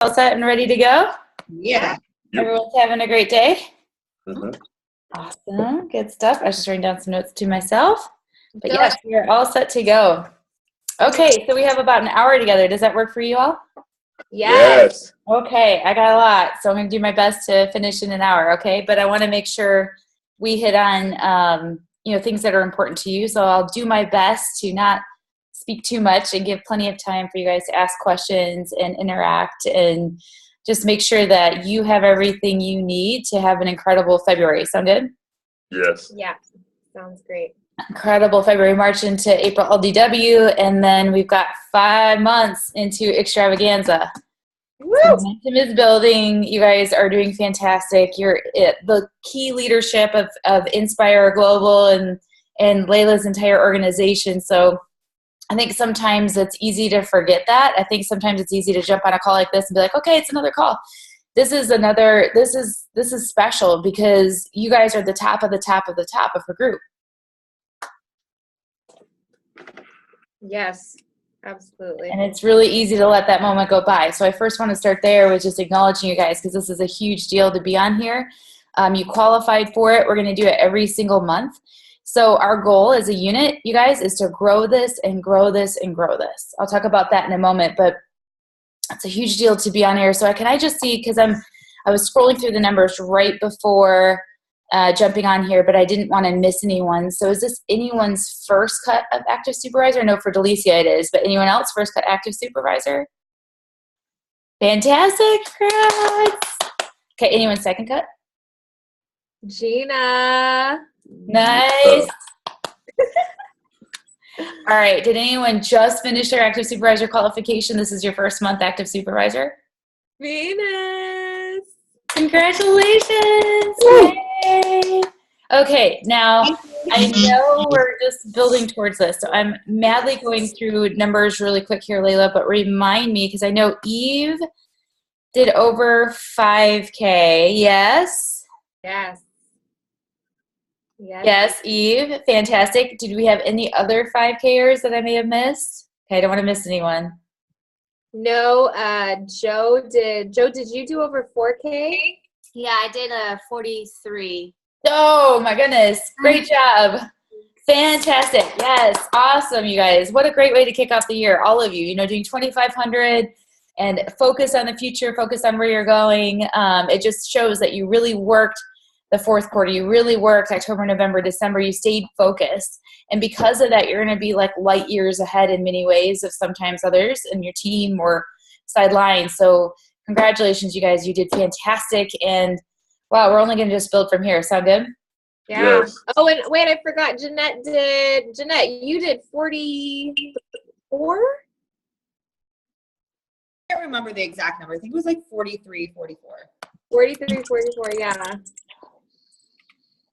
All set and ready to go? Yeah. Yep. Everyone's having a great day? Mhm. Awesome. Good stuff. I was just writing down some notes to myself. But Go yes, ahead. we're all set to go. Okay, so we have about an hour together. Does that work for you all? Yes. Okay, I got a lot, so I'm going to do my best to finish in an hour, okay? But I want to make sure we hit on, things that are important to you. So I'll do my best to not speak too much and give plenty of time for you guys to ask questions and interact and just make sure that you have everything you need to have an incredible February. Sound good? Yes. Yeah. Sounds great. Incredible February, March into April LDW, and then we've got 5 months into Extravaganza. Woo! So momentum is building. You guys are doing fantastic. You're the key leadership of Inspire Global and Layla's entire organization. So I think sometimes it's easy to forget that. I think sometimes it's easy to jump on a call like this and be like, okay, it's another call. This is special because you guys are the top of the top of the top of the group. Yes, absolutely. And it's really easy to let that moment go by. So I first want to start there with just acknowledging you guys because this is a huge deal to be on here. You qualified for it. We're going to do it every single month. So our goal as a unit, you guys, is to grow this and grow this and grow this. I'll talk about that in a moment, but it's a huge deal to be on here. So can I just see, because I was scrolling through the numbers right before jumping on here, but I didn't want to miss anyone. So is this anyone's first cut of active supervisor? No, for Delicia it is, but anyone else first cut active supervisor? Fantastic, congrats. Okay, anyone second cut? Gina. Nice. All right, did anyone just finish their active supervisor qualification? This is your first month active supervisor? Venus. Congratulations. Yay. Okay, now I know we're just building towards this, so I'm madly going through numbers really quick here, Layla, but remind me, because I know Eve did over 5K, yes? Yes. Yes. Yes, Eve, fantastic. Did we have any other 5Kers that I may have missed? Okay, I don't want to miss anyone. No, Joe, did you do over 4K? Yeah, I did a 43. Oh my goodness, great job. Fantastic. Yes, awesome, you guys. What a great way to kick off the year, all of you. Doing 2,500 and focus on the future, focus on where you're going. It just shows that you really worked the fourth quarter. You really worked October, November, December. You stayed focused. And because of that, you're going to be like light years ahead in many ways of sometimes others in your team or sideline. So congratulations, you guys. You did fantastic. And wow, we're only going to just build from here. Sound good? Yeah. Yes. Oh, and wait, I forgot. Jeanette, you did 44? I can't remember the exact number. I think it was like 43, 44. 43, 44, yeah.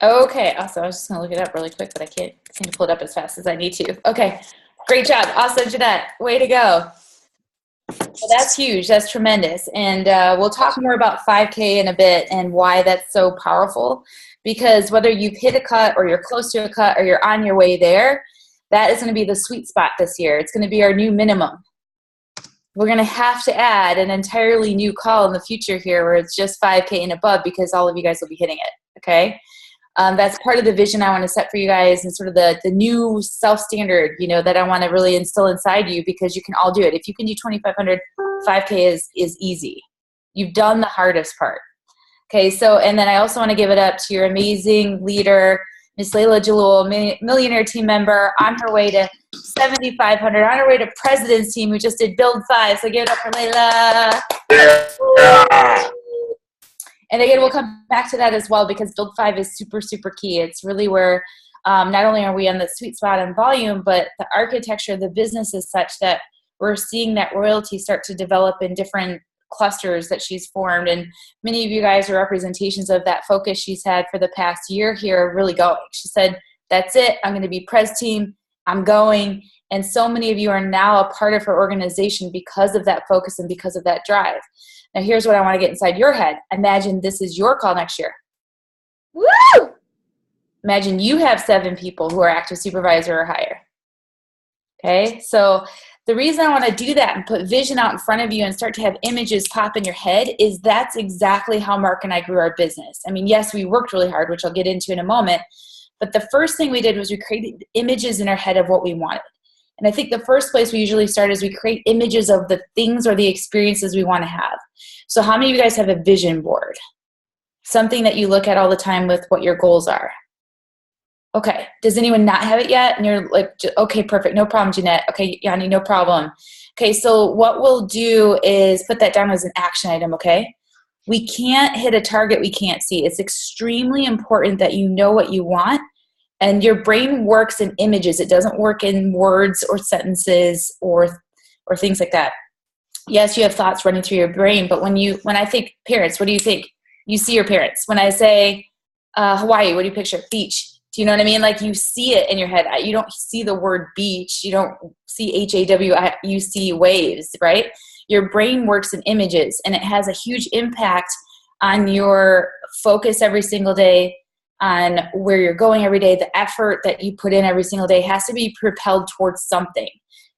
Okay, awesome. I was just going to look it up really quick, but I can't seem to pull it up as fast as I need to. Okay, great job. Awesome, Jeanette. Way to go. Well, that's huge. That's tremendous. And we'll talk more about 5K in a bit and why that's so powerful. Because whether you've hit a cut or you're close to a cut or you're on your way there, that is going to be the sweet spot this year. It's going to be our new minimum. We're going to have to add an entirely new call in the future here where it's just 5K and above because all of you guys will be hitting it, okay? That's part of the vision I want to set for you guys and sort of the new self-standard, that I want to really instill inside you because you can all do it. If you can do 2,500, 5K is easy. You've done the hardest part. Okay, so, and then I also want to give it up to your amazing leader, Miss Layla Jalul, millionaire team member, on her way to 7,500, on her way to President's Team, who just did Build 5. So give it up for Layla. Yeah. And again, we'll come back to that as well because Build 5 is super, super key. It's really where not only are we on the sweet spot on volume, but the architecture of the business is such that we're seeing that royalty start to develop in different clusters that she's formed. And many of you guys are representations of that focus she's had for the past year here really going. She said, that's it. I'm going to be Pres Team. I'm going. And so many of you are now a part of her organization because of that focus and because of that drive. Now, here's what I want to get inside your head. Imagine this is your call next year. Woo! Imagine you have 7 people who are active supervisor or higher. Okay, so The reason I want to do that and put vision out in front of you and start to have images pop in your head is that's exactly how Mark and I grew our business. I mean, yes, we worked really hard, which I'll get into in a moment, but the first thing we did was we created images in our head of what we wanted. And I think the first place we usually start is we create images of the things or the experiences we want to have. So how many of you guys have a vision board? Something that you look at all the time with what your goals are. Okay, does anyone not have it yet? And you're like, okay, perfect, no problem, Jeanette. Okay, Yanni, no problem. Okay, so what we'll do is put that down as an action item, okay? We can't hit a target we can't see. It's extremely important that you know what you want, and your brain works in images. It doesn't work in words or sentences or things like that. Yes, you have thoughts running through your brain, but when I think parents, what do you think? You see your parents. When I say Hawaii, what do you picture? Beach. Do you know what I mean? Like you see it in your head. You don't see the word beach. You don't see HAW. You see waves, right? Your brain works in images, and it has a huge impact on your focus every single day, on where you're going every day. The effort that you put in every single day has to be propelled towards something.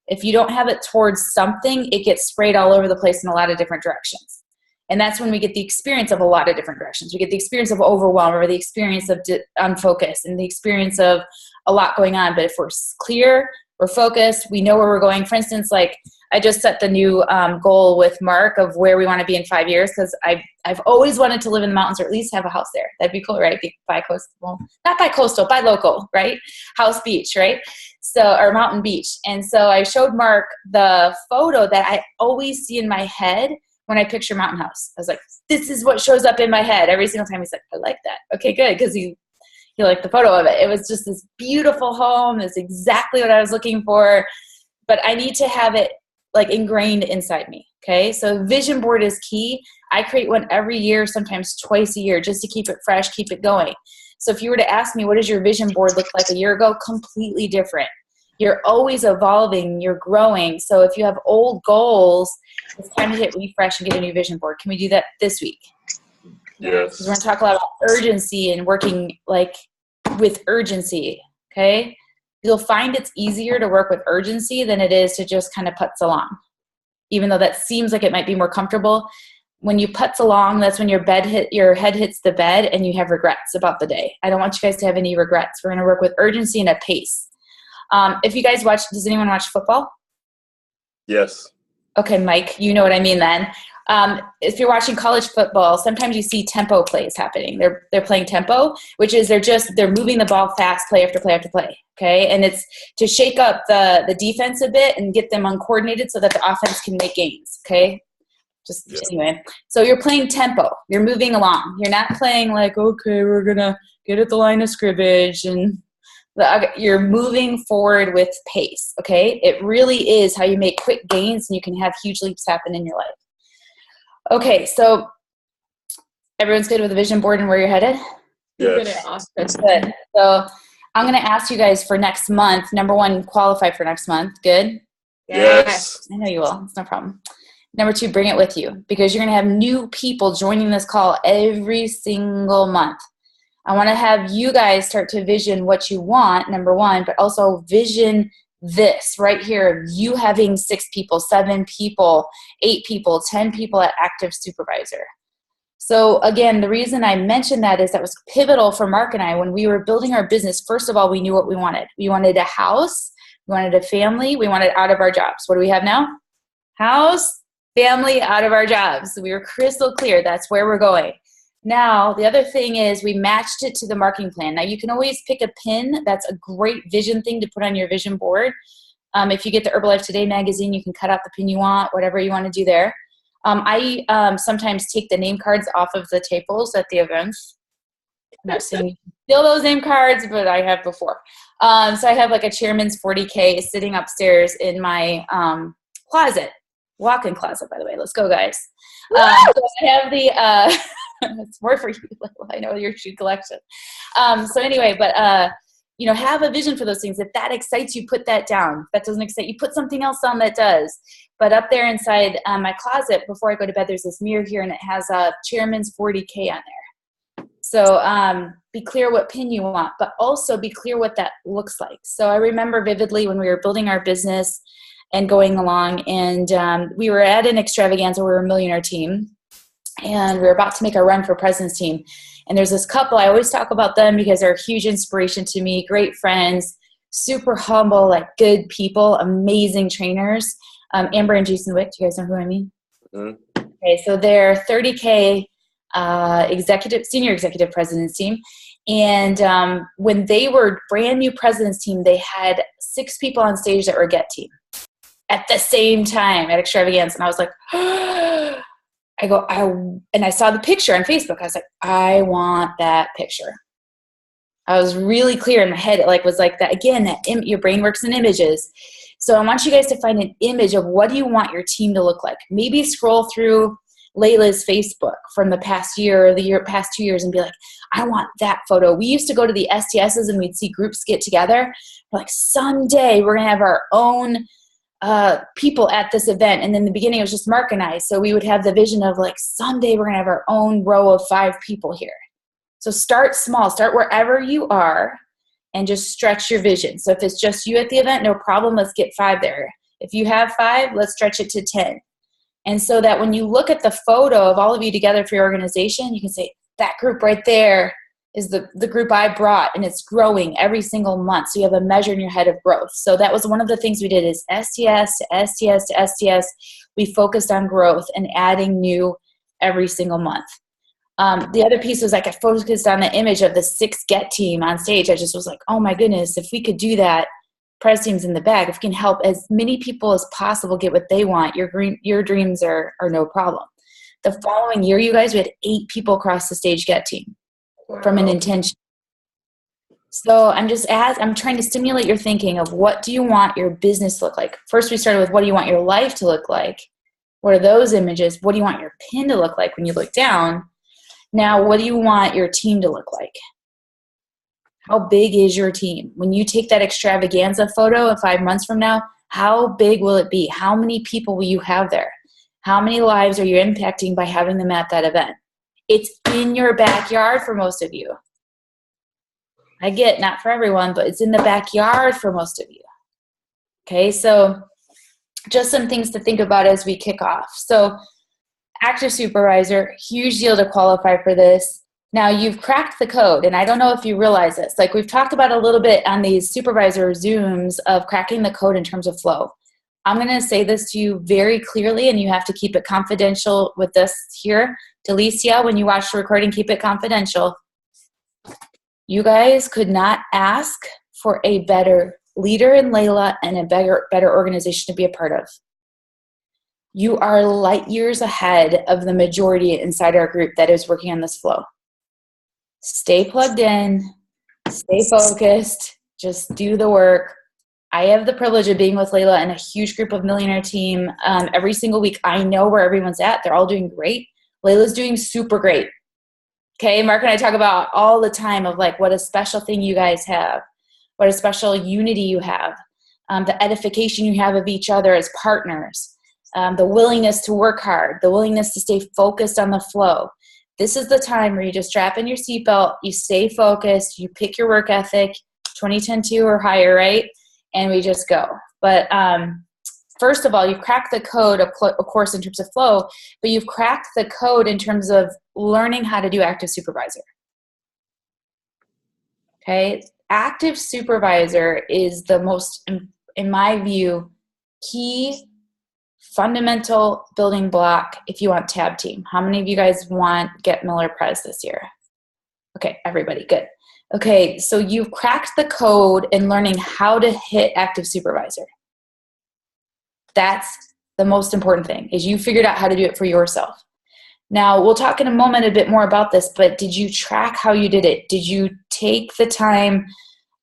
If you don't have it towards something, it gets sprayed all over the place in a lot of different directions. And that's when we get the experience of a lot of different directions. We get the experience of overwhelm, or the experience of unfocus, and the experience of a lot going on. But if we're clear, we're focused, we know where we're going. For instance, like I just set the new goal with Mark of where we want to be in 5 years, because I've always wanted to live in the mountains, or at least have a house there. That'd be cool, right? Be bi-coastal, not bi-coastal, bi-local, right? House beach, right? So, or mountain beach. And so I showed Mark the photo that I always see in my head when I picture mountain house. I was like, this is what shows up in my head every single time. He's like, I like that. Okay, good, because he liked the photo of it. It was just this beautiful home. It's exactly what I was looking for, but I need to have it like ingrained inside me, okay? So vision board is key. I create one every year, sometimes twice a year, just to keep it fresh, keep it going. So if you were to ask me, what does your vision board look like a year ago? Completely different. You're always evolving, you're growing. So if you have old goals, it's time to hit refresh and get a new vision board. Can we do that this week? Yes. Because we're going to talk a lot about urgency and working like with urgency, okay? You'll find it's easier to work with urgency than it is to just kind of putz along. Even though that seems like it might be more comfortable, when you putz along, that's when your head hits the bed and you have regrets about the day. I don't want you guys to have any regrets. We're going to work with urgency and a pace. If you guys watch, does anyone watch football? Yes. Okay, Mike, you know what I mean then. If you're watching college football, sometimes you see tempo plays happening. They're playing tempo, which is they're moving the ball fast, play after play after play. Okay, and it's to shake up the defense a bit and get them uncoordinated so that the offense can make gains. Okay, anyway. So you're playing tempo. You're moving along. You're not playing like, okay, we're gonna get at the line of scrimmage and. You're moving forward with pace, okay? It really is how you make quick gains and you can have huge leaps happen in your life. Okay, so everyone's good with the vision board and where you're headed? Yes. Good. So I'm going to ask you guys for next month. Number one, qualify for next month. Good? Yes. I know you will. It's no problem. Number two, bring it with you, because you're going to have new people joining this call every single month. I want to have you guys start to vision what you want, number one, but also vision this right here, you having 6 people, 7 people, 8 people, 10 people at active supervisor. So again, the reason I mentioned that is that was pivotal for Mark and I when we were building our business. First of all, we knew what we wanted. We wanted a house, we wanted a family, we wanted out of our jobs. What do we have now? House, family, out of our jobs. So we were crystal clear. That's where we're going. Now, the other thing is we matched it to the marketing plan. Now, you can always pick a pin. That's a great vision thing to put on your vision board. If you get the Herbalife Today magazine, you can cut out the pin you want, whatever you want to do there. I sometimes take the name cards off of the tables at the events. I'm not saying you can steal those name cards, but I have before. So I have like a chairman's 40K sitting upstairs in my closet. Walk-in closet, by the way. Let's go, guys. So I have the... it's more for you. I know your shoe collection. So anyway, but have a vision for those things. If that excites you, put that down. If that doesn't excite you, put something else on that does. But up there inside my closet, before I go to bed, there's this mirror here, and it has a Chairman's 40K on there. So be clear what pin you want, but also be clear what that looks like. So I remember vividly when we were building our business, and going along. And we were at an extravaganza. We were a millionaire team, and we were about to make our run for president's team. And there's this couple. I always talk about them because they're a huge inspiration to me. Great friends, super humble, like good people, amazing trainers. Amber and Jason Wick. Do you guys know who I mean? Mm-hmm. Okay, so they're 30K senior executive president's team. And when they were brand new president's team, they had 6 people on stage that were Get Team at the same time at extravaganza. And I was like, and I saw the picture on Facebook. I was like, I want that picture. I was really clear in my head. It was like that again, your brain works in images. So I want you guys to find an image of what do you want your team to look like. Maybe scroll through Layla's Facebook from the past year or past 2 years and be like, I want that photo. We used to go to the STSs and we'd see groups get together. We're like, someday we're going to have our own people at this event. And in the beginning, it was just Mark and I. So we would have the vision of like, someday we're going to have our own row of 5 people here. So start small, start wherever you are and just stretch your vision. So if it's just you at the event, no problem. Let's get 5 there. If you have 5, let's stretch it to 10. And so that when you look at the photo of all of you together for your organization, you can say, that group right there is the group I brought, and it's growing every single month. So you have a measure in your head of growth. So that was one of the things we did is STS to STS to STS. We focused on growth and adding new every single month. The other piece was like I focused on the image of the 6 Get Team on stage. I just was like, oh my goodness, if we could do that, Pres Team's in the bag. If we can help as many people as possible get what they want, your dreams are no problem. The following year, you guys, we had 8 people across the stage Get Team from an intention. So I'm trying to stimulate your thinking of what do you want your business to look like. First, we started with what do you want your life to look like? What are those images? What do you want your pin to look like when you look down? Now, what do you want your team to look like? How big is your team? When you take that extravaganza photo 5 months from now, how big will it be? How many people will you have there? How many lives are you impacting by having them at that event? It's in your backyard for most of you. I get not for everyone, but it's in the backyard for most of you. Okay, so just some things to think about as we kick off. So active supervisor, huge deal to qualify for this. Now you've cracked the code, and I don't know if you realize this. Like we've talked about a little bit on these supervisor Zooms of cracking the code in terms of flow. I'm going to say this to you very clearly, and you have to keep it confidential with this here. Delicia, when you watch the recording, keep it confidential. You guys could not ask for a better leader in Layla and a better organization to be a part of. You are light years ahead of the majority inside our group that is working on this flow. Stay plugged in, stay focused, just do the work. I have the privilege of being with Layla and a huge group of millionaire team every single week. I know where everyone's at. They're all doing great. Layla's doing super great. Okay, Mark and I talk about all the time of like what a special thing you guys have, what a special unity you have, the edification you have of each other as partners, the willingness to work hard, the willingness to stay focused on the flow. This is the time where you just strap in your seatbelt, you stay focused, you pick your work ethic, 2010-2 or higher, right? And we just go. But first of all, you've cracked the code, of course, in terms of flow, but you've cracked the code in terms of learning how to do active supervisor. Okay? Active supervisor is the most, in my view, key fundamental building block if you want tab team. How many of you guys want Get Miller Pres this year? Okay, everybody, good. Okay, so you've cracked the code in learning how to hit active supervisor. That's the most important thing, is you figured out how to do it for yourself. Now, we'll talk in a moment a bit more about this, but did you track how you did it? Did you take the time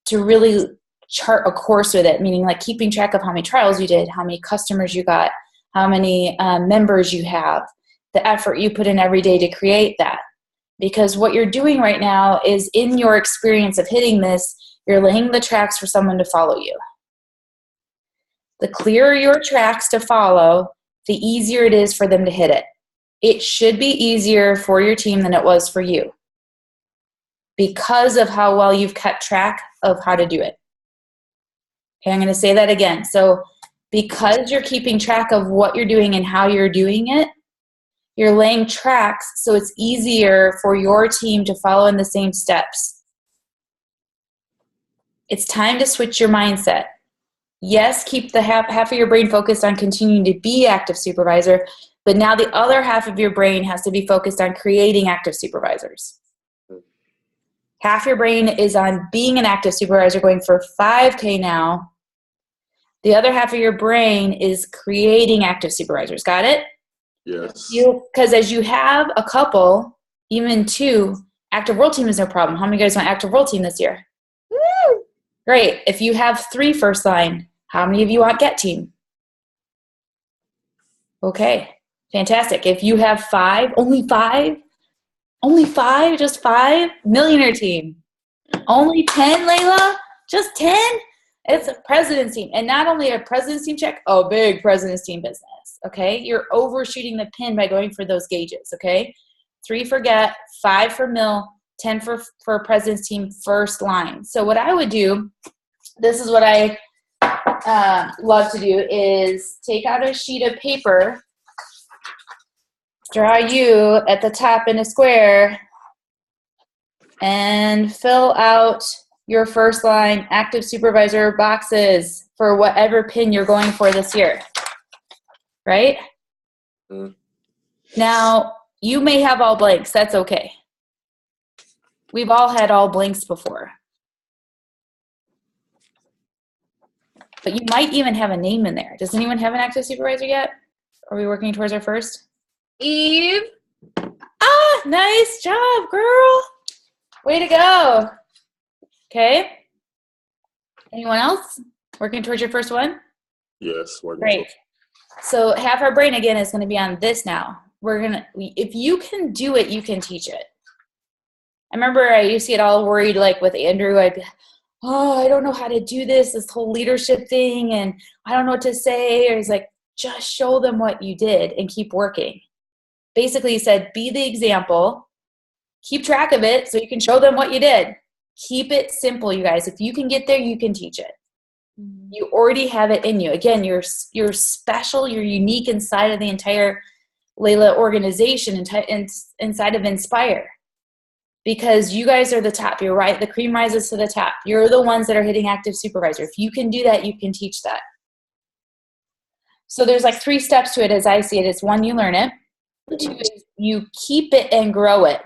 to really chart a course with it, meaning like keeping track of how many trials you did, how many customers you got, how many members you have, the effort you put in every day to create that? Because what you're doing right now is, in your experience of hitting this, you're laying the tracks for someone to follow you. The clearer your tracks to follow, the easier it is for them to hit it. It should be easier for your team than it was for you because of how well you've kept track of how to do it. Okay, I'm going to say that again. So because you're keeping track of what you're doing and how you're doing it, you're laying tracks so it's easier for your team to follow in the same steps. It's time to switch your mindset. Yes, keep the half of your brain focused on continuing to be active supervisor, but now the other half of your brain has to be focused on creating active supervisors. Half your brain is on being an active supervisor, going for 5K now. The other half of your brain is creating active supervisors. Got it? Yes. Because as you have a couple, even 2, active world team is no problem. How many guys want active world team this year? Woo! Great. If you have 3 first line, how many of you want get team? Okay. Fantastic. If you have 5, only 5, just 5, millionaire team. Only 10, Layla? Just 10? It's a president's team. And not only a president's team check, a big president's team business. Okay? You're overshooting the pin by going for those gauges. Okay? 3 for get, 5 for mill, 10 for president's team first line. So what I would do, this is what I love to do, is take out a sheet of paper, draw you at the top in a square, and fill out your first line active supervisor boxes for whatever pin you're going for this year. Right? Mm. Now, you may have all blanks. That's okay. We've all had all blanks before. But you might even have a name in there. Does anyone have an active supervisor yet? Are we working towards our first? Eve. Ah, nice job, girl. Way to go. Okay. Anyone else working towards your first one? Yes. Great. So half our brain again is going to be on this now. If you can do it, you can teach it. I remember I used to get all worried, like with Andrew, I'd be, oh, I don't know how to do this whole leadership thing, and I don't know what to say. Or he's like, just show them what you did and keep working. Basically, he said, be the example, keep track of it so you can show them what you did. Keep it simple, you guys. If you can get there, you can teach it. You already have it in you. Again, you're special, you're unique inside of the entire Layla organization, inside of Inspire. Because you guys are the top. You're right. The cream rises to the top. You're the ones that are hitting active supervisor. If you can do that, you can teach that. So there's like 3 steps to it as I see it. It's 1, you learn it. 2 is you keep it and grow it.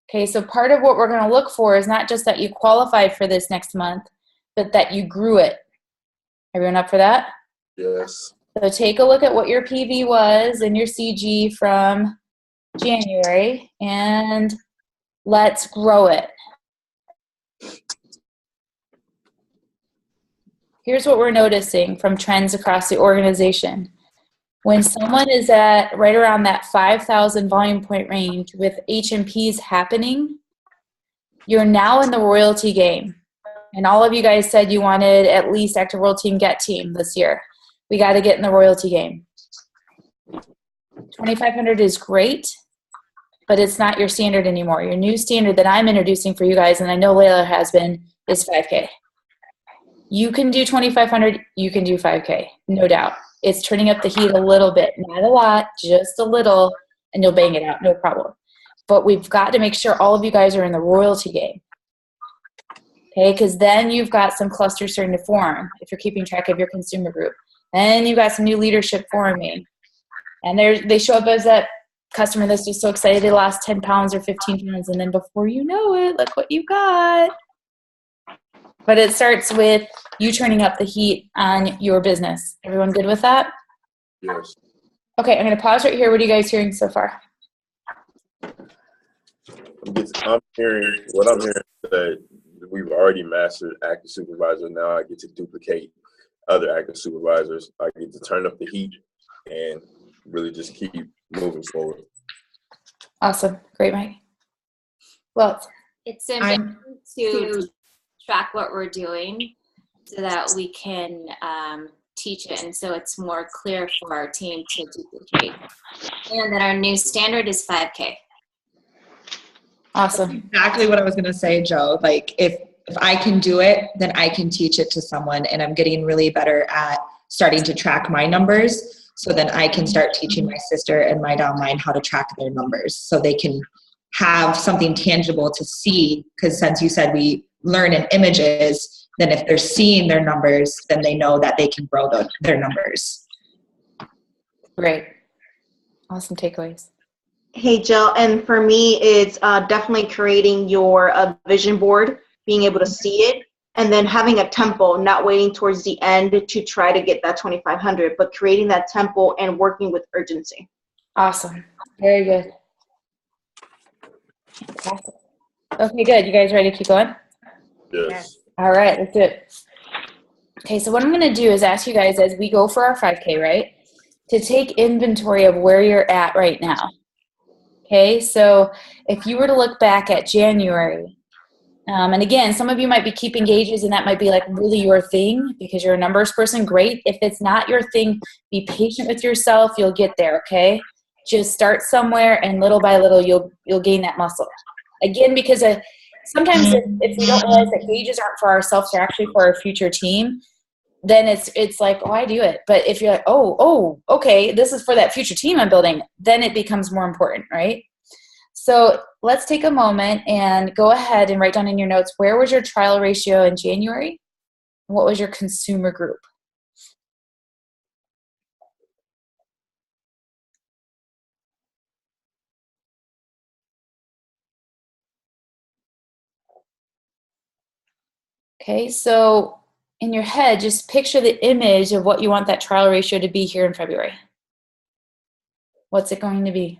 Okay, so part of what we're going to look for is not just that you qualified for this next month, but that you grew it. Everyone up for that? Yes. So take a look at what your PV was and your CG from January, and let's grow it. Here's what we're noticing from trends across the organization. When someone is at right around that 5,000 volume point range with HMPs happening, you're now in the royalty game. And all of you guys said you wanted at least active world team, get team this year. We got to get in the royalty game. 2,500 is great, but it's not your standard anymore. Your new standard that I'm introducing for you guys, and I know Layla has been, is 5K. You can do 2,500, you can do 5K, no doubt. It's turning up the heat a little bit, not a lot, just a little, and you'll bang it out, no problem. But we've got to make sure all of you guys are in the royalty game. Okay, because then you've got some clusters starting to form if you're keeping track of your consumer group. Then you've got some new leadership forming. And they show up as that customer that's just so excited they lost 10 pounds or 15 pounds, and then before you know it, look what you got. But it starts with you turning up the heat on your business. Everyone good with that? Yes. Okay, I'm going to pause right here. What are you guys hearing so far? I'm hearing that we've already mastered active supervisor. Now I get to duplicate other active supervisors. I get to turn up the heat and really just keep moving forward. Awesome. Great, Mike. Well, It's important to track what we're doing so that we can teach it, and so it's more clear for our team to duplicate. And that our new standard is 5K. awesome. Exactly what I was going to say, Joe. Like if I can do it, then I can teach it to someone, and I'm getting really better at starting to track my numbers. So then I can start teaching my sister and my downline how to track their numbers so they can have something tangible to see. Because since you said we learn in images, then if they're seeing their numbers, then they know that they can grow their numbers. Great. Awesome takeaways. Hey, Jill, and for me, it's definitely creating your vision board, being able to see it, and then having a tempo, not waiting towards the end to try to get that 2,500, but creating that tempo and working with urgency. Awesome. Very good. Awesome. Okay, good. You guys ready to keep going? Yes. All right, let's do it. Okay, so what I'm going to do is ask you guys as we go for our 5K, right, to take inventory of where you're at right now. Okay, so if you were to look back at January, and again, some of you might be keeping gauges and that might be like really your thing because you're a numbers person, great. If it's not your thing, be patient with yourself, you'll get there, okay? Just start somewhere and little by little you'll gain that muscle. Again, because sometimes if we don't realize that gauges aren't for ourselves, they're actually for our future team, then it's like, oh, I do it. But if you're like, oh, okay, this is for that future team I'm building, then it becomes more important, right? So let's take a moment and go ahead and write down in your notes, where was your trial ratio in January? What was your consumer group? Okay, so in your head, just picture the image of what you want that trial ratio to be here in February. What's it going to be?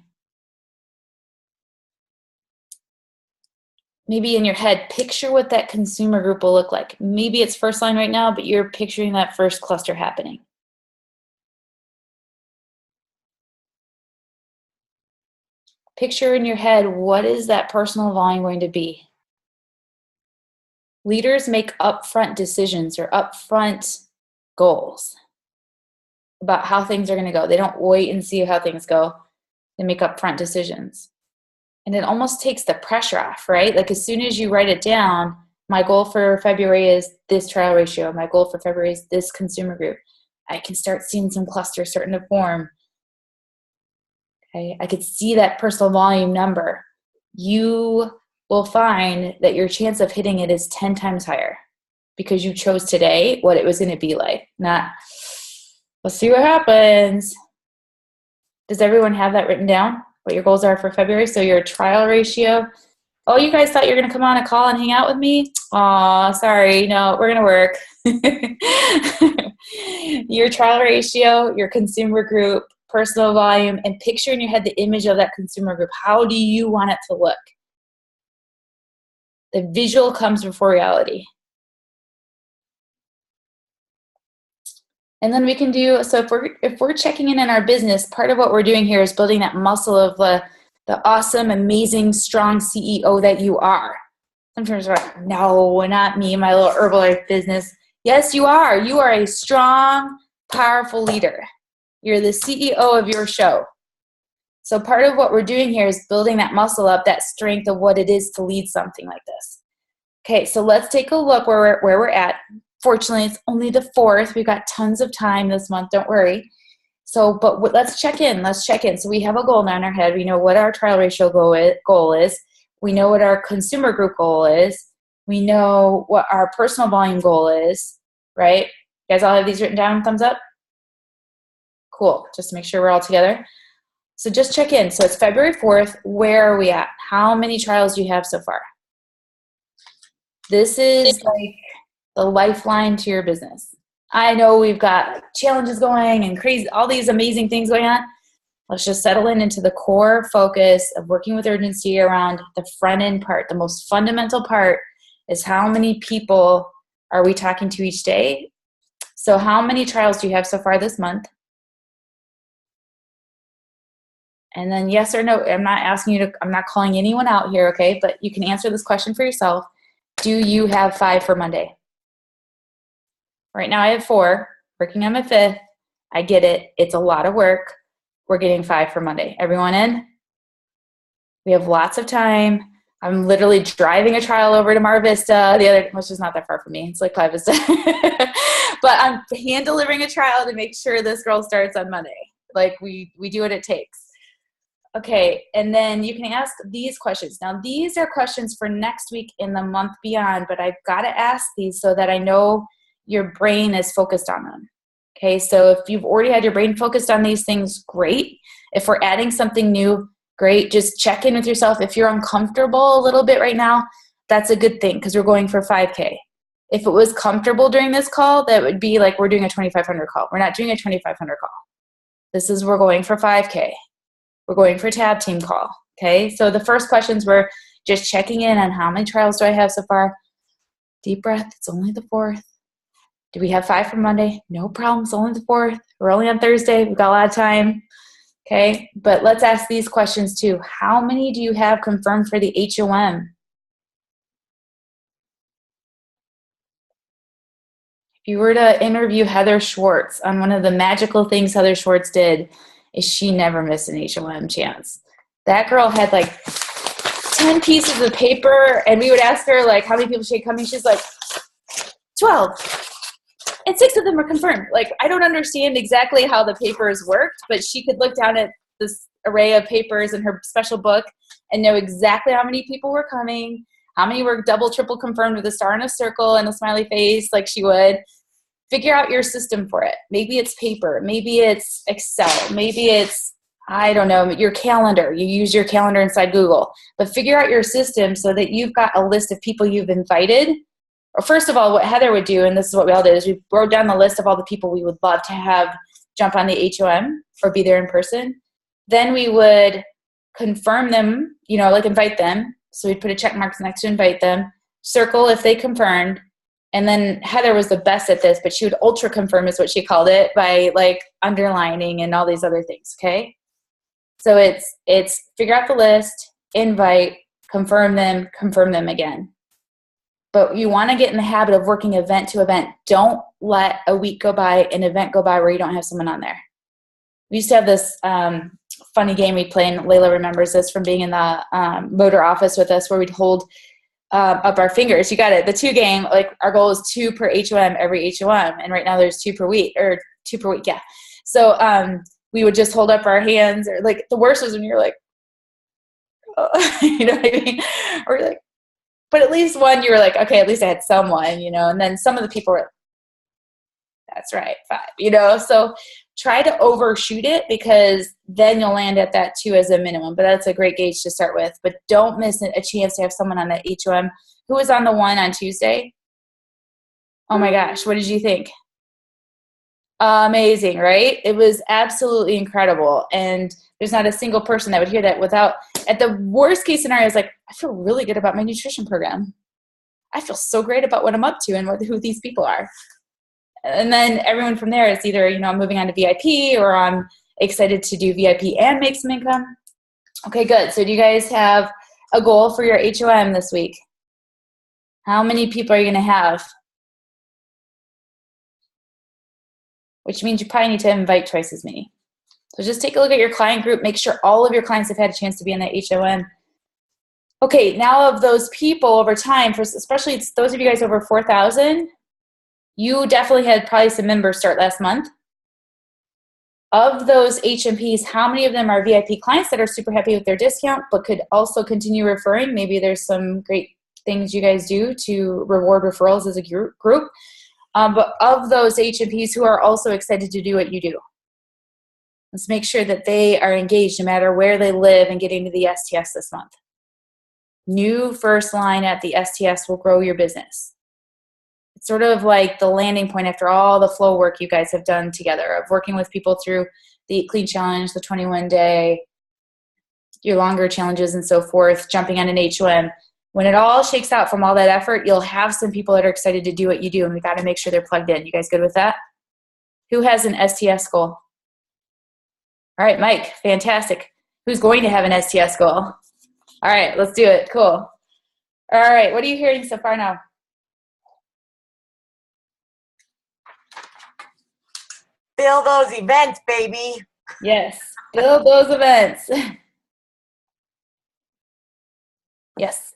Maybe in your head, picture what that consumer group will look like. Maybe it's first line right now, but you're picturing that first cluster happening. Picture in your head, what is that personal volume going to be? Leaders make upfront decisions or upfront goals about how things are going to go. They don't wait and see how things go. They make upfront decisions. And it almost takes the pressure off, right? Like as soon as you write it down, my goal for February is this trial ratio. My goal for February is this consumer group. I can start seeing some clusters starting to form. Okay, I could see that personal volume number. You will find that your chance of hitting it is 10 times higher because you chose today what it was going to be like. Not, let's see what happens. Does everyone have that written down? What your goals are for February? So your trial ratio. Oh, you guys thought you were going to come on a call and hang out with me? Aw, sorry. No, we're going to work. Your trial ratio, your consumer group, personal volume, and picture in your head the image of that consumer group. How do you want it to look? The visual comes before reality. And then we can do, so if we're checking in our business, part of what we're doing here is building that muscle of the awesome, amazing, strong CEO that you are. Sometimes we're like, no, not me, my little Herbalife business. Yes, you are. You are a strong, powerful leader. You're the CEO of your show. So part of what we're doing here is building that muscle up, that strength of what it is to lead something like this. Okay, so let's take a look where we're at. Fortunately, it's only the 4th. We've got tons of time this month. Don't worry. So, but let's check in. Let's check in. So we have a goal now in our head. We know what our trial ratio goal is. We know what our consumer group goal is. We know what our personal volume goal is, right? You guys all have these written down? Thumbs up? Cool. Just to make sure we're all together. So just check in. So it's February 4th. Where are we at? How many trials do you have so far? This is like the lifeline to your business. I know we've got challenges going and crazy, all these amazing things going on. Let's just settle into the core focus of working with urgency around the front end part. The most fundamental part is how many people are we talking to each day? So how many trials do you have so far this month? And then yes or no, I'm not asking you to, I'm not calling anyone out here, okay? But you can answer this question for yourself. Do you have 5 for Monday? Right now I have 4, working on my 5th. I get it. It's a lot of work. We're getting 5 for Monday. Everyone in? We have lots of time. I'm literally driving a trial over to Mar Vista, which is not that far from me. It's like Playa Vista. But I'm hand delivering a trial to make sure this girl starts on Monday. Like we do what it takes. Okay, and then you can ask these questions. Now, these are questions for next week in the month beyond, but I've got to ask these so that I know your brain is focused on them. Okay, so if you've already had your brain focused on these things, great. If we're adding something new, great. Just check in with yourself. If you're uncomfortable a little bit right now, that's a good thing because we're going for 5K. If it was comfortable during this call, that would be like we're doing a 2,500 call. We're not doing a 2,500 call. We're going for 5K. We're going for a tab team call. Okay, so the first questions were just checking in on how many trials do I have so far. Deep breath, it's only the 4th. Do we have 5 for Monday? No problem, it's only the 4th. We're only on Thursday, we've got a lot of time. Okay, but let's ask these questions too. How many do you have confirmed for the HOM? If you were to interview Heather Schwartz on one of the magical things Heather Schwartz did, is she never missed an HOM chance. That girl had like 10 pieces of paper, and we would ask her like how many people she had coming. She's like 12, and 6 of them were confirmed. Like I don't understand exactly how the papers worked, but she could look down at this array of papers in her special book and know exactly how many people were coming, how many were double, triple confirmed with a star and a circle and a smiley face like she would. Figure out your system for it. Maybe it's paper. Maybe it's Excel. Maybe it's, I don't know, your calendar. You use your calendar inside Google. But figure out your system so that you've got a list of people you've invited. Or first of all, what Heather would do, and this is what we all did, is we wrote down the list of all the people we would love to have jump on the HOM or be there in person. Then we would confirm them, like invite them. So we'd put a check mark next to invite them, circle if they confirmed. And then Heather was the best at this, but she would ultra confirm is what she called it by like underlining and all these other things. Okay. So it's figure out the list, invite, confirm them again. But you want to get in the habit of working event to event. Don't let a week go by, an event go by where you don't have someone on there. We used to have this funny game we play, and Layla remembers this from being in the motor office with us, where we'd hold up our fingers. You got it. The 2 game, like our goal is 2 per HOM every HOM. And right now there's 2 per week. Yeah. So we would just hold up our hands, or like the worst was when you're like, oh, you know what I mean? Or like, but at least one, you were like, okay, at least I had someone, and then some of the people were, that's right, 5, so try to overshoot it, because then you'll land at that 2 as a minimum. But that's a great gauge to start with. But don't miss a chance to have someone on that HOM. Who was on the one on Tuesday? Oh my gosh, what did you think? Amazing, right? It was absolutely incredible. And there's not a single person that would hear that without, at the worst case scenario, is like, I feel really good about my nutrition program. I feel so great about what I'm up to and who these people are. And then everyone from there is either, I'm moving on to VIP, or I'm excited to do VIP and make some income. Okay, good. So do you guys have a goal for your HOM this week? How many people are you going to have? Which means you probably need to invite twice as many. So just take a look at your client group. Make sure all of your clients have had a chance to be in the HOM. Okay, now of those people over time, especially those of you guys over 4,000, you definitely had probably some members start last month. Of those HMPs, how many of them are VIP clients that are super happy with their discount but could also continue referring? Maybe there's some great things you guys do to reward referrals as a group. But of those HMPs who are also excited to do what you do, let's make sure that they are engaged no matter where they live and getting to the STS this month. New first line at the STS will grow your business. It's sort of like the landing point after all the flow work you guys have done together of working with people through the Eat Clean Challenge, the 21-day, your longer challenges and so forth, jumping on an HOM. When it all shakes out from all that effort, you'll have some people that are excited to do what you do, and we got to make sure they're plugged in. You guys good with that? Who has an STS goal? All right, Mike, fantastic. Who's going to have an STS goal? All right, let's do it. Cool. All right, what are you hearing so far now? Fill those events, baby. Yes, build those events. Yes.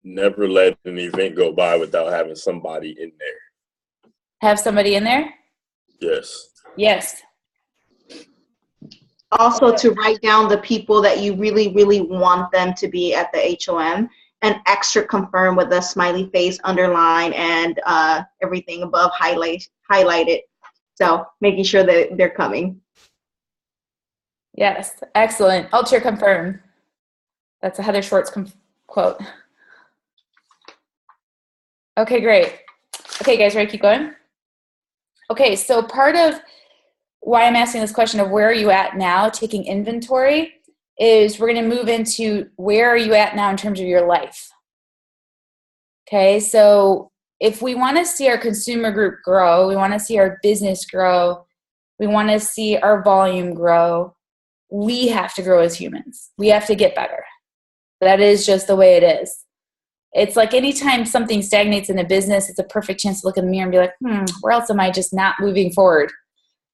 Never let an event go by without having somebody in there. have somebody in there? Yes. Yes. Also to write down the people that you really, really want them to be at the HOM and extra confirm with a smiley face, underline, and everything above highlighted. So making sure that they're coming. Yes. Excellent. Ultra confirm. That's a Heather Schwartz quote. Okay, great. Okay, guys, ready to keep going? Okay, so part of why I'm asking this question of where are you at now, taking inventory, is we're going to move into where are you at now in terms of your life. Okay, so if we want to see our consumer group grow, we want to see our business grow, we want to see our volume grow, we have to grow as humans. We have to get better. That is just the way it is. It's like anytime something stagnates in a business, it's a perfect chance to look in the mirror and be like, where else am I just not moving forward?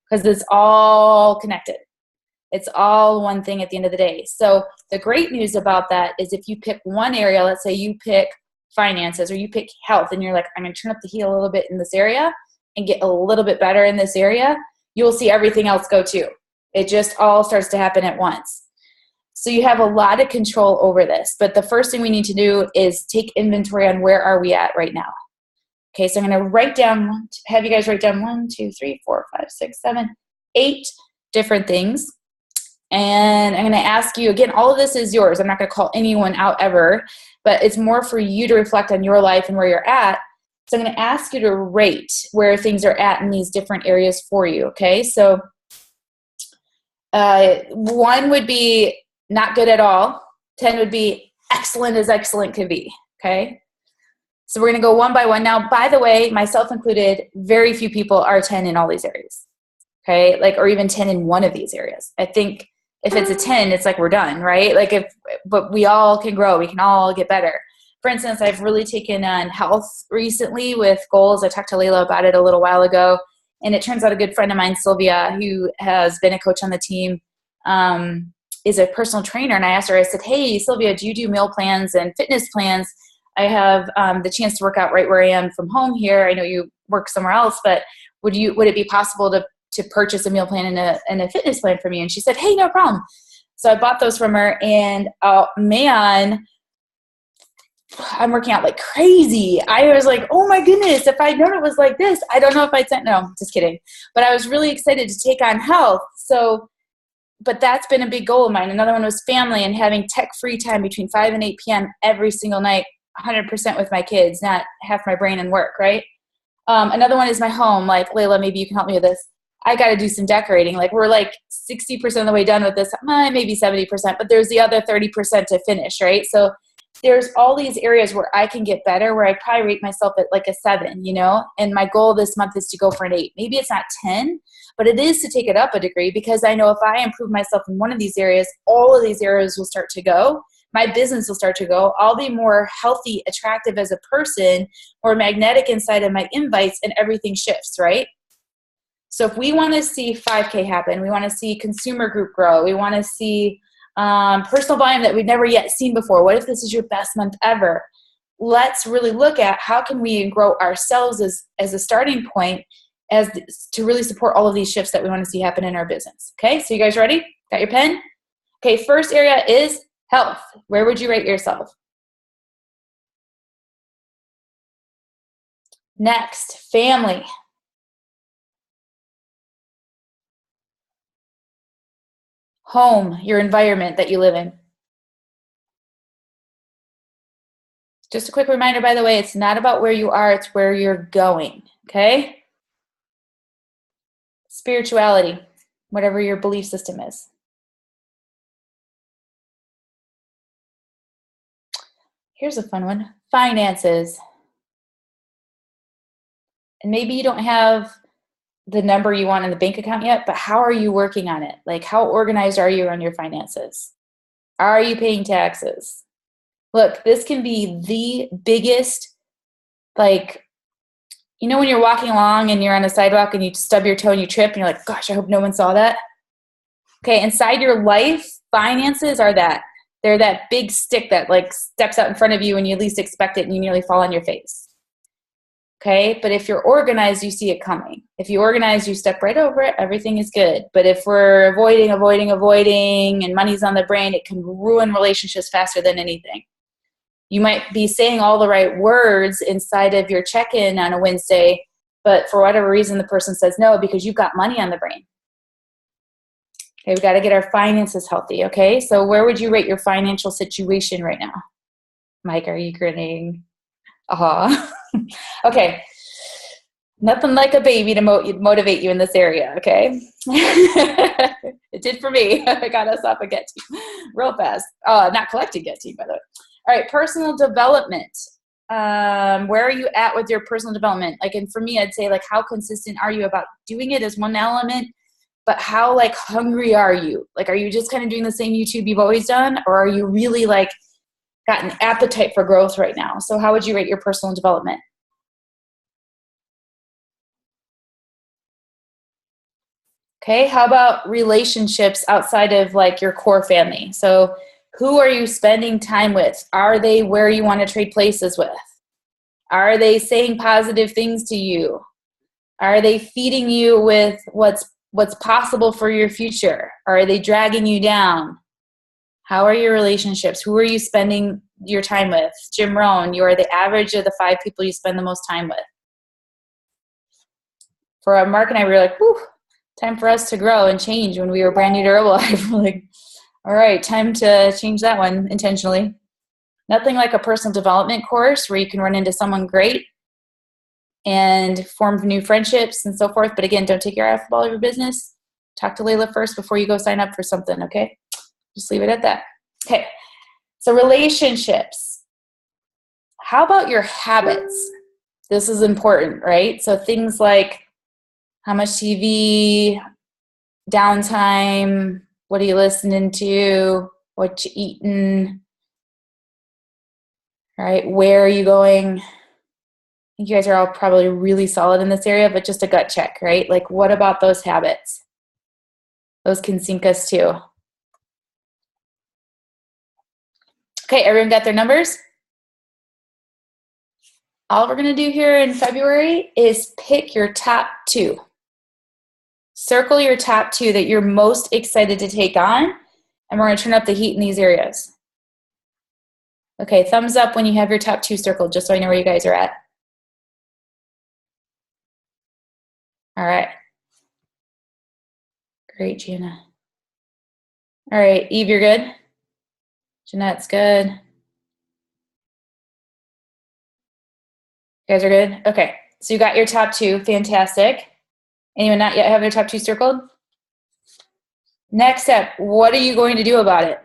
Because it's all connected. It's all one thing at the end of the day. So the great news about that is if you pick one area, let's say you pick finances or you pick health, and you're like, I'm going to turn up the heat a little bit in this area and get a little bit better in this area, you'll see everything else go too. It just all starts to happen at once. So you have a lot of control over this. But the first thing we need to do is take inventory on where are we at right now. Okay, so I'm going to have you guys write down 1, 2, 3, 4, 5, 6, 7, 8 different things. And I'm going to ask you, again, all of this is yours. I'm not going to call anyone out ever, but it's more for you to reflect on your life and where you're at. So I'm going to ask you to rate where things are at in these different areas for you, okay? So 1 would be not good at all. 10 would be excellent as excellent could be, okay? So we're going to go one by one. Now, by the way, myself included, very few people are 10 in all these areas, okay? Like, or even 10 in one of these areas. I think if it's a 10, it's like we're done, right? Like but we all can grow. We can all get better. For instance, I've really taken on health recently with goals. I talked to Layla about it a little while ago. And it turns out a good friend of mine, Sylvia, who has been a coach on the team, is a personal trainer. And I asked her, I said, hey, Sylvia, do you do meal plans and fitness plans? I have the chance to work out right where I am from home here. I know you work somewhere else, but would it be possible to purchase a meal plan and a fitness plan for me? And she said, hey, no problem. So I bought those from her, and oh man, I'm working out like crazy. I was like, oh my goodness, if I'd known it was like this, I don't know if I'd sent, no, just kidding. But I was really excited to take on health. So, but that's been a big goal of mine. Another one was family and having tech-free time between 5 and 8 p.m. every single night, 100% with my kids, not half my brain and work, right? Another one is my home. Like, Layla, maybe you can help me with this. I got to do some decorating. Like, we're like 60% of the way done with this, maybe 70%, but there's the other 30% to finish, right? So there's all these areas where I can get better, where I probably rate myself at like a 7, you know? And my goal this month is to go for an 8. Maybe it's not 10, but it is to take it up a degree, because I know if I improve myself in one of these areas, all of these areas will start to go. My business will start to go. I'll be more healthy, attractive as a person, more magnetic inside of my invites, and everything shifts, right? So if we want to see 5K happen, we want to see consumer group grow, we want to see personal volume that we've never yet seen before. What if this is your best month ever? Let's really look at how can we grow ourselves as a starting point to really support all of these shifts that we want to see happen in our business. Okay, so you guys ready? Got your pen? Okay, first area is health. Where would you rate yourself? Next, family. Home, your environment that you live in. Just a quick reminder, by the way, it's not about where you are, it's where you're going, okay? Spirituality, whatever your belief system is. Here's a fun one. Finances. And maybe you don't have the number you want in the bank account yet, but how are you working on it? Like, how organized are you on your finances? Are you paying taxes? Look, this can be the biggest, like, you know when you're walking along and you're on a sidewalk and you stub your toe and you trip and you're like, gosh, I hope no one saw that. Okay, inside your life, finances are that. They're that big stick that like steps out in front of you when you least expect it and you nearly fall on your face. Okay, but if you're organized, you see it coming. If you organize, you step right over it, everything is good. But if we're avoiding, and money's on the brain, it can ruin relationships faster than anything. You might be saying all the right words inside of your check-in on a Wednesday, but for whatever reason, the person says no because you've got money on the brain. Okay, we've got to get our finances healthy, okay? So where would you rate your financial situation right now? Mike, are you grinning? Okay. Nothing like a baby to motivate you in this area, okay? It did for me. I got us off a Get Team real fast. Not collecting Get Team, by the way. All right, personal development. Where are you at with your personal development? Like, and for me, I'd say, like, how consistent are you about doing it as one element, but how, like, hungry are you? Like, are you just kind of doing the same YouTube you've always done, or are you really, like, got an appetite for growth right now? So how would you rate your personal development? Okay, how about relationships outside of like your core family? So who are you spending time with? Are they where you want to trade places with? Are they saying positive things to you? Are they feeding you with what's possible for your future? Are they dragging you down? How are your relationships? Who are you spending your time with? Jim Rohn, you are the average of the 5 people you spend the most time with. For Mark and I, we were like, whew, time for us to grow and change when we were brand new to Herbalife. We're like, all right, time to change that one intentionally. Nothing like a personal development course where you can run into someone great and form new friendships and so forth. But again, don't take your eye off the ball of your business. Talk to Layla first before you go sign up for something, okay? Just leave it at that. Okay, so relationships. How about your habits? This is important, right? So things like how much TV, downtime, what are you listening to, what you eating, right? Where are you going? I think you guys are all probably really solid in this area, but just a gut check, right? Like, what about those habits? Those can sink us too. Okay, everyone got their numbers? All we're going to do here in February is pick your top 2. Circle your top 2 that you're most excited to take on, and we're going to turn up the heat in these areas. Okay, thumbs up when you have your top 2 circled, just so I know where you guys are at. All right. Great, Gina. All right, Eve, you're good? Jeanette's good. You guys are good? Okay, so you got your top 2. Fantastic. Anyone not yet have their top 2 circled? Next step, what are you going to do about it?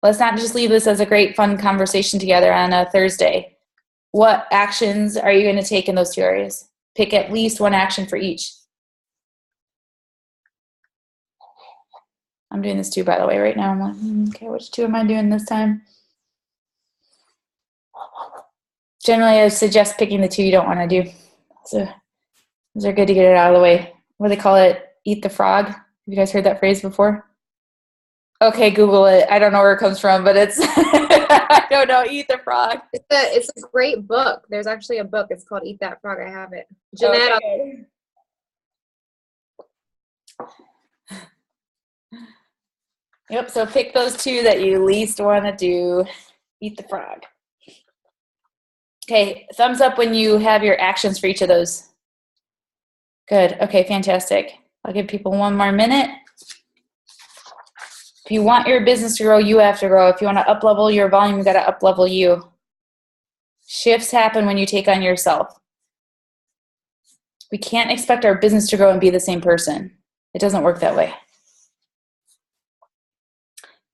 Let's not just leave this as a great, fun conversation together on a Thursday. What actions are you going to take in those 2 areas? Pick at least one action for each. I'm doing this too, by the way, right now. I'm like, okay, which 2 am I doing this time? Generally, I suggest picking the 2 you don't want to do. So those are good to get it out of the way. What do they call it? Eat the frog. Have you guys heard that phrase before? Okay, Google it. I don't know where it comes from, but it's, I don't know, Eat the Frog. It's a great book. There's actually a book. It's called Eat That Frog. I have it. Jeanette. Okay. Yep, so pick those 2 that you least want to do. Eat the frog. Okay, thumbs up when you have your actions for each of those. Good, okay, fantastic. I'll give people 1 more minute. If you want your business to grow, you have to grow. If you want to up-level your volume, you got to up-level you. Shifts happen when you take on yourself. We can't expect our business to grow and be the same person. It doesn't work that way.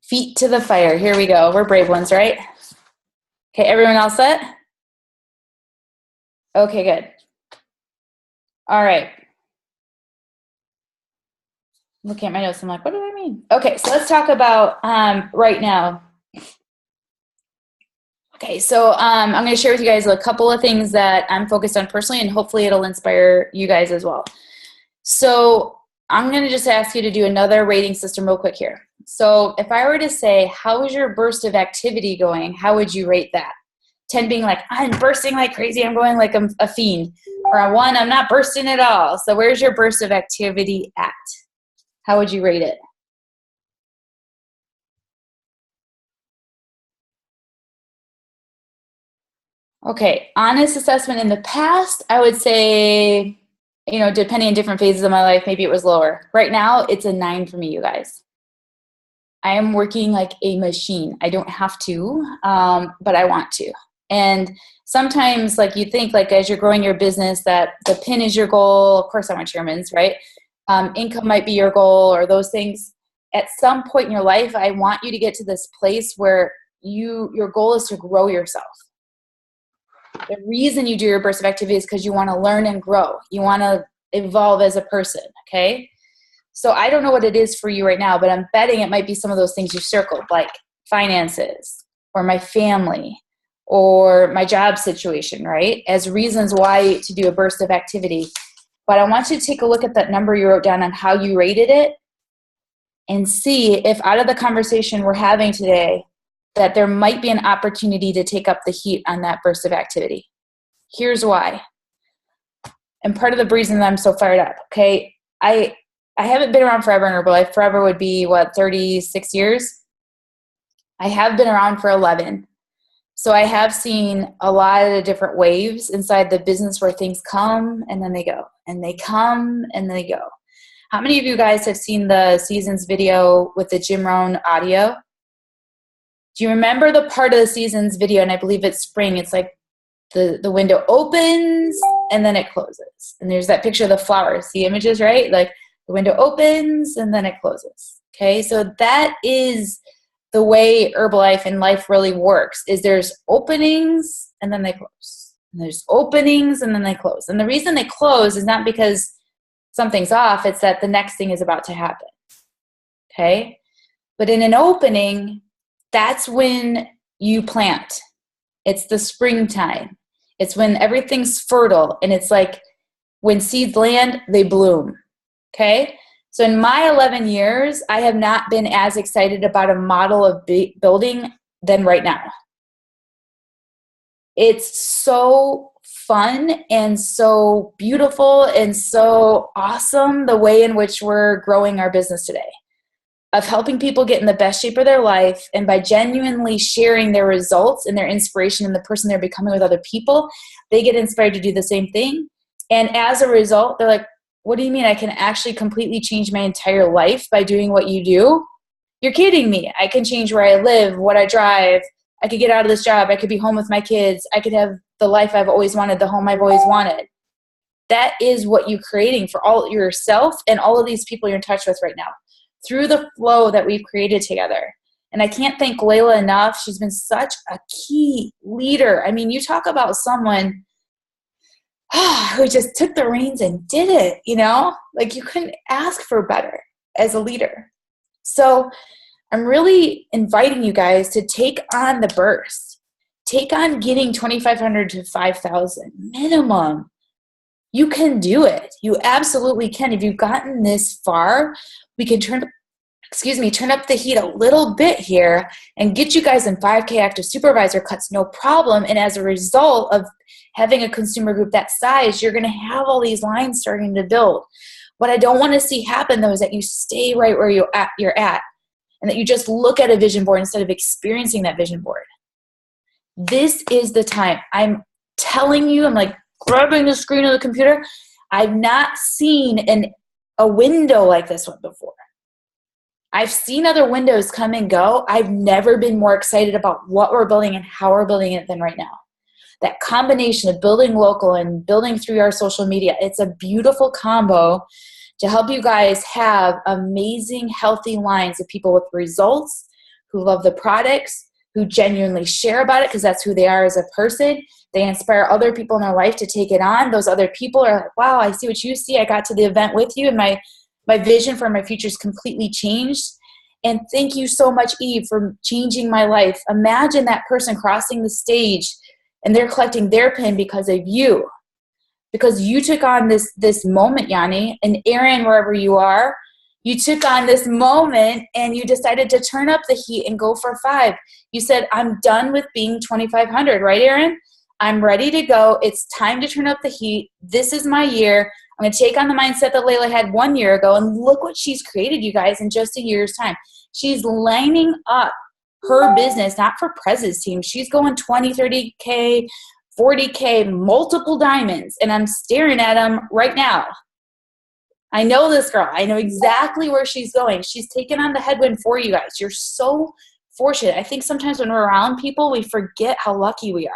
Feet to the fire. Here we go. We're brave ones, right? Okay, everyone all set? Okay, good. All right. Looking at my notes, I'm like, what do I mean? Okay, so let's talk about right now. Okay, so I'm going to share with you guys a couple of things that I'm focused on personally, and hopefully it'll inspire you guys as well. So I'm going to just ask you to do another rating system real quick here. So if I were to say, how is your burst of activity going? How would you rate that? 10 being like, I'm bursting like crazy, I'm going like a fiend. Or a 1, I'm not bursting at all. So where's your burst of activity at? How would you rate it? Okay, honest assessment in the past, I would say, you know, depending on different phases of my life, maybe it was lower. Right now, it's a 9 for me, you guys. I am working like a machine. I don't have to, but I want to. And sometimes, like you think, like as you're growing your business, that the pin is your goal. Of course, I want chairman's, right? Income might be your goal, or those things. At some point in your life, I want you to get to this place where your goal is to grow yourself. The reason you do your burst of activity is because you want to learn and grow. You want to evolve as a person, okay? So I don't know what it is for you right now, but I'm betting it might be some of those things you circled, like finances or my family or my job situation, right? As reasons why to do a burst of activity. But I want you to take a look at that number you wrote down and how you rated it and see if out of the conversation we're having today, that there might be an opportunity to take up the heat on that burst of activity. Here's why. And part of the reason that I'm so fired up, okay? I haven't been around forever in Herbalife. Forever would be, 36 years? I have been around for 11. So I have seen a lot of different waves inside the business where things come and then they go. And they come and they go. How many of you guys have seen the Seasons video with the Jim Rohn audio? Do you remember the part of the Seasons video? And I believe it's spring. It's like the window opens and then it closes. And there's that picture of the flowers. The images, right? Like the window opens and then it closes. Okay, so that is the way Herbalife and life really works, is there's openings and then they close. And there's openings and then they close. And the reason they close is not because something's off. It's that the next thing is about to happen. Okay, but in an opening, that's when you plant. It's the springtime. It's when everything's fertile, and it's like when seeds land, they bloom. Okay? So in my 11 years, I have not been as excited about a model of building than right now. It's so fun and so beautiful and so awesome the way in which we're growing our business today, of helping people get in the best shape of their life, and by genuinely sharing their results and their inspiration and the person they're becoming with other people, they get inspired to do the same thing. And as a result, they're like, what do you mean I can actually completely change my entire life by doing what you do? You're kidding me. I can change where I live, what I drive. I could get out of this job. I could be home with my kids. I could have the life I've always wanted, the home I've always wanted. That is what you're creating for all yourself and all of these people you're in touch with right now, through the flow that we've created together. And I can't thank Layla enough. She's been such a key leader. I mean, you talk about someone who just took the reins and did it, you know? Like, you couldn't ask for better as a leader. So I'm really inviting you guys to take on the burst. Take on getting 2,500 to 5,000 minimum. You can do it. You absolutely can. If you've gotten this far, we can turn up the heat a little bit here and get you guys in 5K active supervisor cuts, no problem. And as a result of having a consumer group that size, you're going to have all these lines starting to build. What I don't want to see happen, though, is that you stay right where you're at, and that you just look at a vision board instead of experiencing that vision board. This is the time. I'm telling you, I'm like grabbing the screen of the computer. I've not seen a window like this one before. I've seen other windows come and go. I've never been more excited about what we're building and how we're building it than right now. That combination of building local and building through our social media, it's a beautiful combo to help you guys have amazing, healthy lines of people with results, who love the products, who genuinely share about it because that's who they are as a person. They inspire other people in their life to take it on. Those other people are like, wow, I see what you see. I got to the event with you, and my vision for my future is completely changed. And thank you so much, Eve, for changing my life. Imagine that person crossing the stage and they're collecting their pin because of you. Because you took on this moment, Yanni, and Aaron, wherever you are, You took on this moment and you decided to turn up the heat and go for 5. You said, I'm done with being 2,500, right, Erin? I'm ready to go. It's time to turn up the heat. This is my year. I'm going to take on the mindset that Layla had 1 year ago, and look what she's created, you guys, in just a year's time. She's lining up her business, not for Prez's team. She's going 20, 30K, 40K, multiple diamonds, and I'm staring at them right now. I know this girl. I know exactly where she's going. She's taken on the headwind for you guys. You're so fortunate. I think sometimes when we're around people, we forget how lucky we are.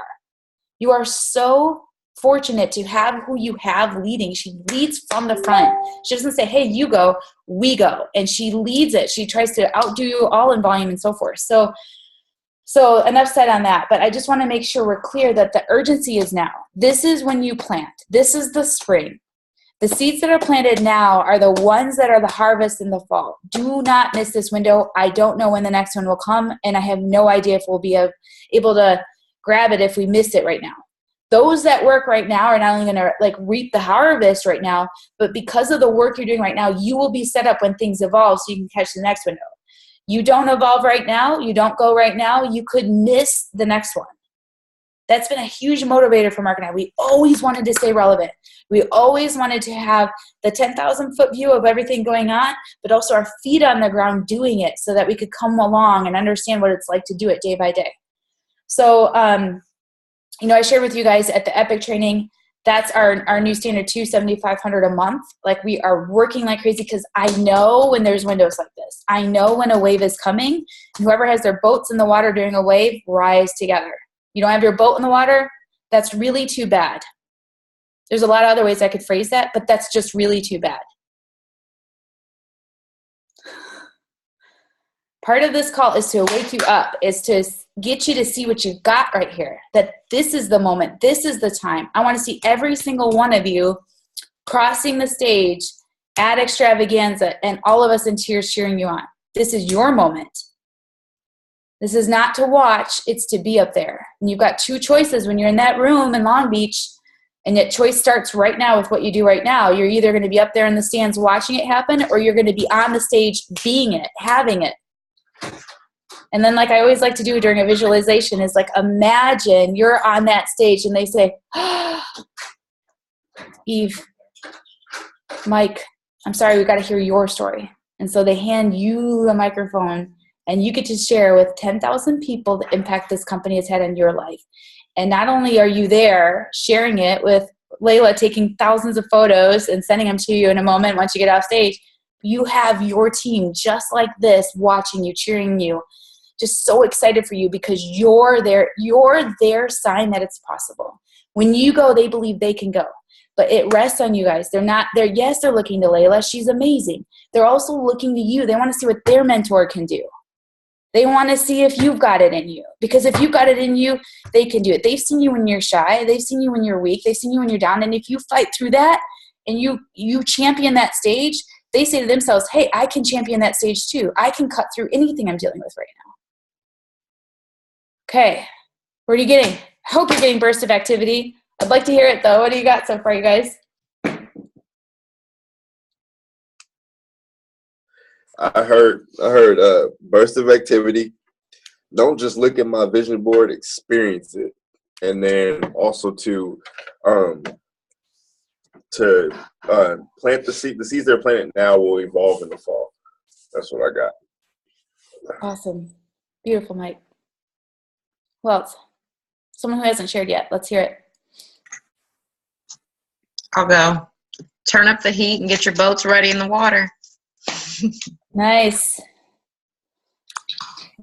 You are so fortunate to have who you have leading. She leads from the front. She doesn't say, hey, you go, we go. And she leads it. She tries to outdo you all in volume and so forth. So enough said on that. But I just want to make sure we're clear that the urgency is now. This is when you plant. This is the spring. The seeds that are planted now are the ones that are the harvest in the fall. Do not miss this window. I don't know when the next one will come, and I have no idea if we'll be able to grab it if we miss it right now. Those that work right now are not only going to reap the harvest right now, but because of the work you're doing right now, you will be set up when things evolve so you can catch the next window. You don't evolve right now, you don't go right now, you could miss the next one. That's been a huge motivator for Mark and I. We always wanted to stay relevant. We always wanted to have the 10,000 foot view of everything going on, but also our feet on the ground doing it so that we could come along and understand what it's like to do it day by day. So, I shared with you guys at the Epic training, that's our new standard too, $7,500 a month. Like, we are working like crazy because I know when there's windows like this. I know when a wave is coming. And whoever has their boats in the water during a wave, rise together. You don't have your boat in the water, that's really too bad. There's a lot of other ways I could phrase that, but that's just really too bad. Part of this call is to wake you up, is to get you to see what you've got right here, that this is the moment, this is the time. I want to see every single one of you crossing the stage at Extravaganza and all of us in tears cheering you on. This is your moment. This is not to watch, it's to be up there. And you've got 2 choices when you're in that room in Long Beach, and that choice starts right now with what you do right now. You're either going to be up there in the stands watching it happen, or you're going to be on the stage being it, having it. And then, like I always like to do during a visualization, is imagine you're on that stage and they say, Eve, Mike, I'm sorry, we got to hear your story. And so they hand you the microphone, and you get to share with 10,000 people the impact this company has had on your life. And not only are you there sharing it with Layla, taking thousands of photos and sending them to you in a moment once you get off stage, you have your team just like this watching you, cheering you, just so excited for you because you're their sign that it's possible. When you go, they believe they can go. But it rests on you guys. They're not there. Yes, they're looking to Layla. She's amazing. They're also looking to you. They want to see what their mentor can do. They want to see if you've got it in you. Because if you've got it in you, they can do it. They've seen you when you're shy. They've seen you when you're weak. They've seen you when you're down. And if you fight through that and you champion that stage, they say to themselves, hey, I can champion that stage too. I can cut through anything I'm dealing with right now. Okay. What are you getting? I hope you're getting bursts of activity. I'd like to hear it though. What do you got so far, you guys? I heard burst of activity. Don't just look at my vision board, experience it. And then also to plant the seed. The seeds they're planting now will evolve in the fall. That's what I got. Awesome. Beautiful, Mike. Who else? Someone who hasn't shared yet. Let's hear it. I'll go. Turn up the heat and get your boats ready in the water. Nice.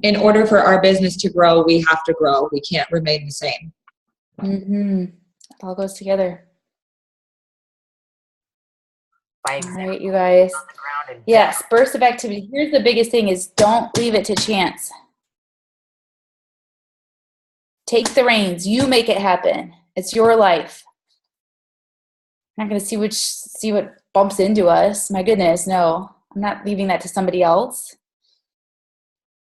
In order for our business to grow, we have to grow. We can't remain the same. Mm-hmm. It all goes together. By All right, you guys. on the ground and Yes, burst of activity. Here's the biggest thing is don't leave it to chance. Take the reins. You make it happen. It's your life. I'm not going to see what bumps into us. My goodness, no. I'm not leaving that to somebody else.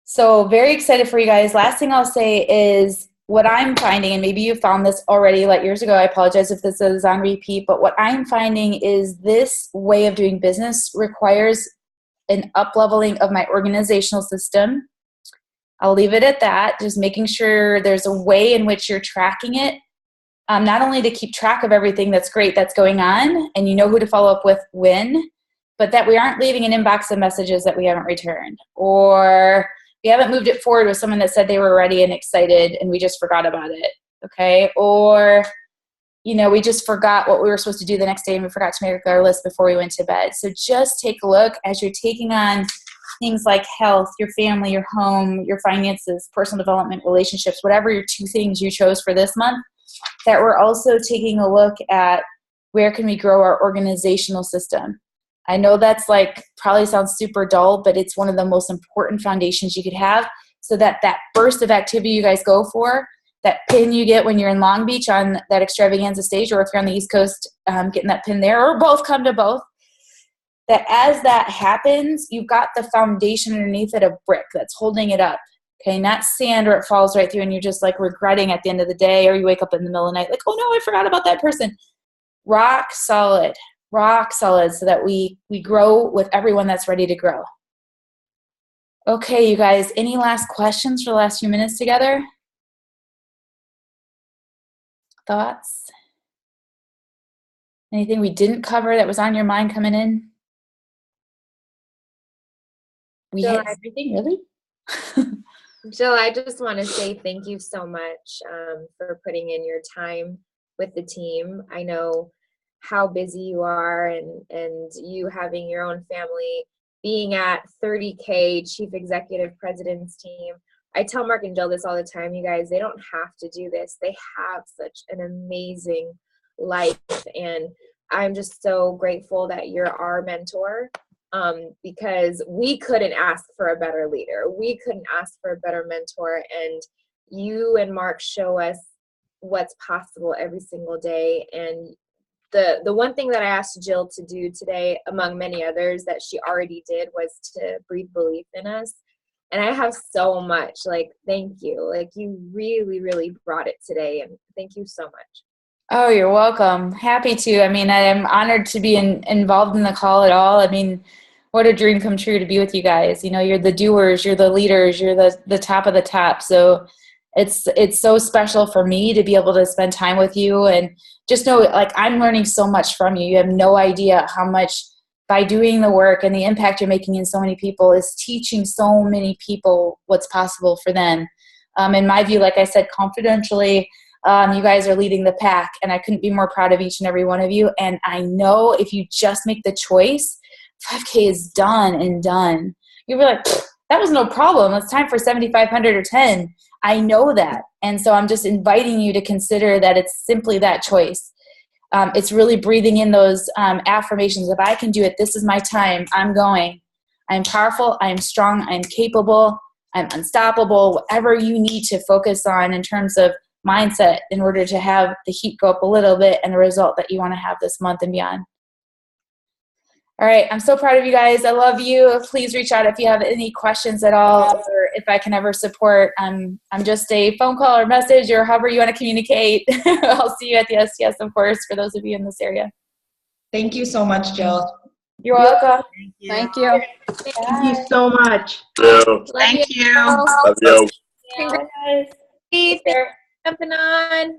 So very excited for you guys. Last thing I'll say is what I'm finding, and maybe you found this already like years ago. I apologize if this is on repeat, but what I'm finding is this way of doing business requires an up-leveling of my organizational system. I'll leave it at that, just making sure there's a way in which you're tracking it, not only to keep track of everything that's great that's going on, and you know who to follow up with when, but that we aren't leaving an inbox of messages that we haven't returned, or we haven't moved it forward with someone that said they were ready and excited and we just forgot about it, okay? Or, you know, we just forgot what we were supposed to do the next day and we forgot to make our list before we went to bed. So just take a look as you're taking on things like health, your family, your home, your finances, personal development, relationships, whatever your 2 things you chose for this month, that we're also taking a look at where can we grow our organizational system. I know that's like probably sounds super dull, but it's one of the most important foundations you could have, so that that burst of activity you guys go for, that pin you get when you're in Long Beach on that extravaganza stage, or if you're on the East Coast getting that pin there, or both, come to both, that as that happens, you've got the foundation underneath it of brick that's holding it up. Okay, not sand where it falls right through and you're just like regretting at the end of the day, or you wake up in the middle of the night like, oh no, I forgot about that person. Rock solid, so that we grow with everyone that's ready to grow. Okay, you guys, any last questions for the last few minutes together? Thoughts? Anything we didn't cover that was on your mind coming in? We hit everything, really? Jill, I just want to say thank you so much for putting in your time with the team. I know how busy you are, and you having your own family, being at 30K Chief Executive President's team. I tell Mark and Jill this all the time, you guys, they don't have to do this. They have such an amazing life, and I'm just so grateful that you're our mentor. Because we couldn't ask for a better leader. We couldn't ask for a better mentor. And you and Mark show us what's possible every single day. And the one thing that I asked Jill to do today, among many others that she already did, was to breathe belief in us. And I have so much, like, thank you. Like, you really, really brought it today. And thank you so much. Oh, you're welcome. Happy to. I mean, I am honored to be involved in the call at all. I mean, what a dream come true to be with you guys. You know, you're the doers, you're the leaders, you're the top of the top. So it's so special for me to be able to spend time with you, and just know, like, I'm learning so much from you. You have no idea how much, by doing the work and the impact you're making in so many people, is teaching so many people what's possible for them. In my view, like I said, confidentially, you guys are leading the pack, and I couldn't be more proud of each and every one of you. And I know if you just make the choice, 5K is done and done. You'll be like, that was no problem. It's time for 7,500 or 10. I know that. And so I'm just inviting you to consider that it's simply that choice. It's really breathing in those affirmations. If I can do it, this is my time. I'm going. I'm powerful. I'm strong. I'm capable. I'm unstoppable. Whatever you need to focus on in terms of mindset in order to have the heat go up a little bit and the result that you want to have this month and beyond. All right, I'm so proud of you guys. I love you. Please reach out if you have any questions at all, or if I can ever support. I'm just a phone call or message, or however you want to communicate. I'll see you at the STS, of course, for those of you in this area. Thank you so much, Jill. You're welcome. Thank you. Thank you so much. Yeah. Thank you. Love you. Congrats. Thanks for jumping on.